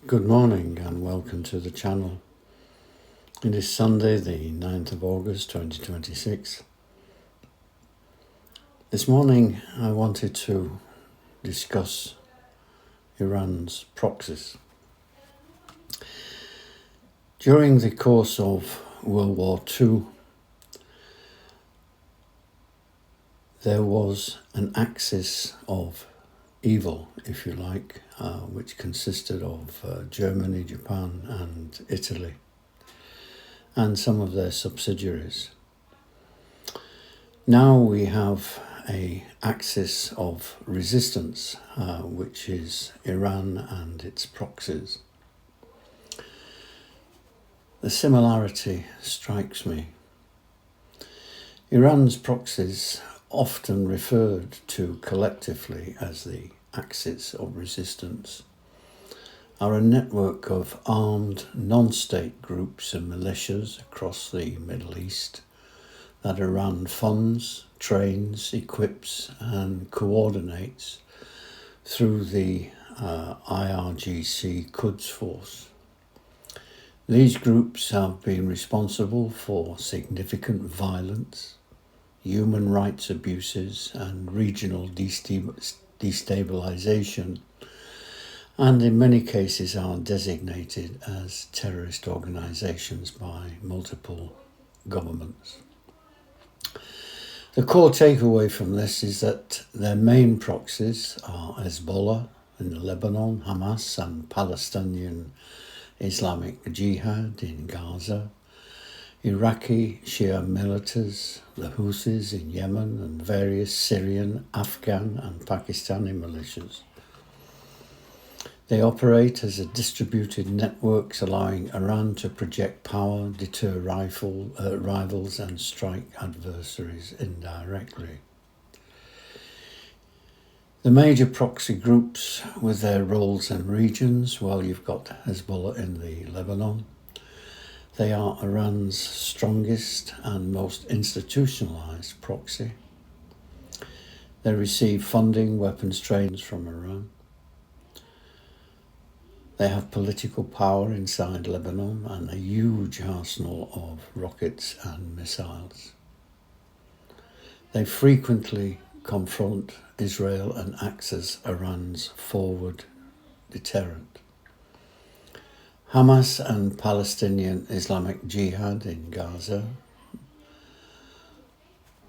Good morning and welcome to the channel. It is Sunday the 9th of August 2026. This morning I wanted to discuss Iran's proxies. During the course of World War II, there was an axis of evil, if you like, which consisted of Germany, Japan and Italy, and some of their subsidiaries. Now we have an axis of resistance, which is Iran and its proxies. The similarity strikes me. Iran's proxies, often referred to collectively as the axis of resistance, are a network of armed non-state groups and militias across the Middle East that Iran funds, trains, equips and coordinates through the IRGC Quds Force. These groups have been responsible for significant violence, human rights abuses and regional destabilization, and in many cases are designated as terrorist organizations by multiple governments. The core takeaway from this is that their main proxies are Hezbollah in Lebanon, Hamas and Palestinian Islamic Jihad in Gaza, Iraqi Shia militants, the Houthis in Yemen, and various Syrian, Afghan and Pakistani militias. They operate as a distributed networks, allowing Iran to project power, deter rivals and strike adversaries indirectly. The major proxy groups with their roles and regions, well, you've got Hezbollah in the Lebanon. They are Iran's strongest and most institutionalized proxy. They receive funding, weapons, trains from Iran. They have political power inside Lebanon and a huge arsenal of rockets and missiles. They frequently confront Israel and acts as Iran's forward deterrent. Hamas and Palestinian Islamic Jihad in Gaza.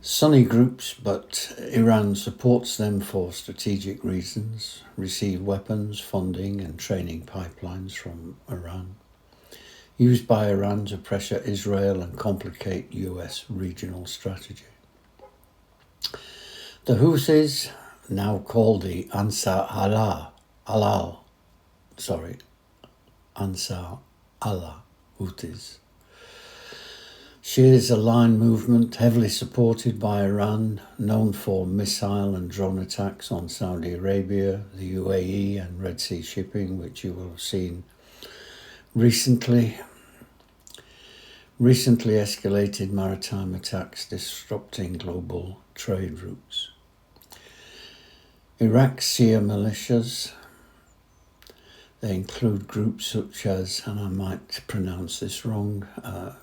Sunni groups, but Iran supports them for strategic reasons, receive weapons, funding and training pipelines from Iran, used by Iran to pressure Israel and complicate US regional strategy. The Houthis, now called the Ansar Allah Houthis, shares a line movement heavily supported by Iran, known for missile and drone attacks on Saudi Arabia, the UAE and Red Sea shipping, which you will have seen recently escalated maritime attacks disrupting global trade routes. Iraq's Shia militias, they include groups such as, and I might pronounce this wrong,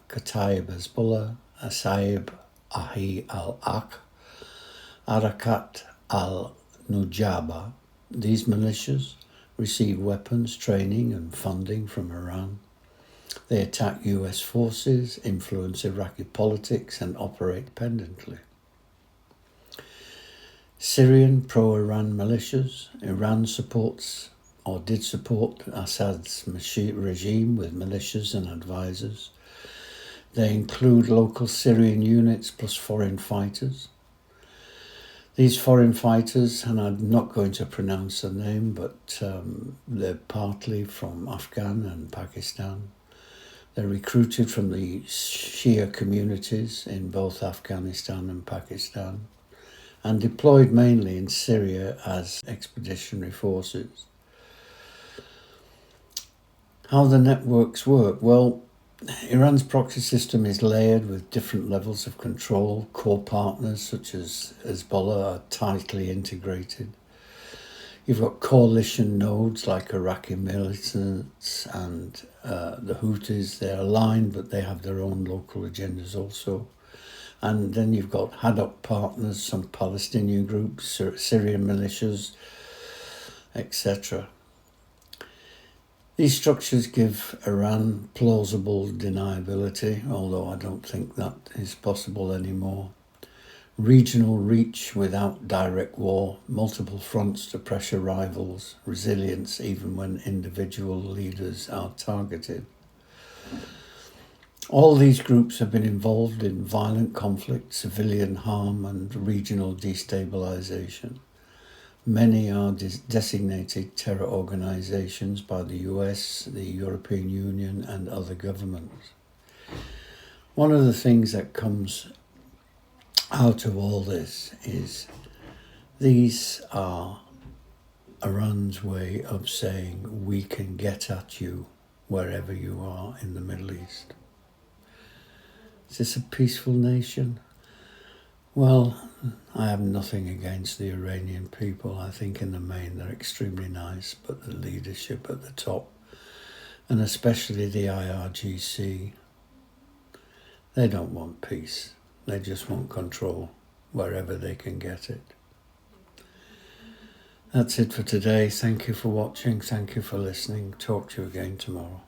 Kataib Hezbollah, Asaib Ahi al-Aq, Arakat al-Nujaba. These militias receive weapons, training and funding from Iran. They attack US forces, influence Iraqi politics and operate independently. Syrian pro-Iran militias. Iran supports or did support Assad's regime with militias and advisors. They include local Syrian units plus foreign fighters. These foreign fighters, and I'm not going to pronounce the name, but they're partly from Afghan and Pakistan. They're recruited from the Shia communities in both Afghanistan and Pakistan and deployed mainly in Syria as expeditionary forces. How the networks work? Well, Iran's proxy system is layered with different levels of control. Core partners such as Hezbollah are tightly integrated. You've got coalition nodes like Iraqi militants and the Houthis. They're aligned, but they have their own local agendas also. And then you've got Haddock partners, some Palestinian groups, Syrian militias, etc. These structures give Iran plausible deniability, although I don't think that is possible anymore. Regional reach without direct war, multiple fronts to pressure rivals, resilience even when individual leaders are targeted. All these groups have been involved in violent conflict, civilian harm and regional destabilization. Many are designated terror organizations by the US, the European Union and other governments. One of the things that comes out of all this is these are Iran's way of saying we can get at you wherever you are in the Middle East. Is this a peaceful nation? Well, I have nothing against the Iranian people. I think in the main they're extremely nice, but the leadership at the top, and especially the IRGC, they don't want peace. They just want control wherever they can get it. That's it for today. Thank you for watching. Thank you for listening. Talk to you again tomorrow.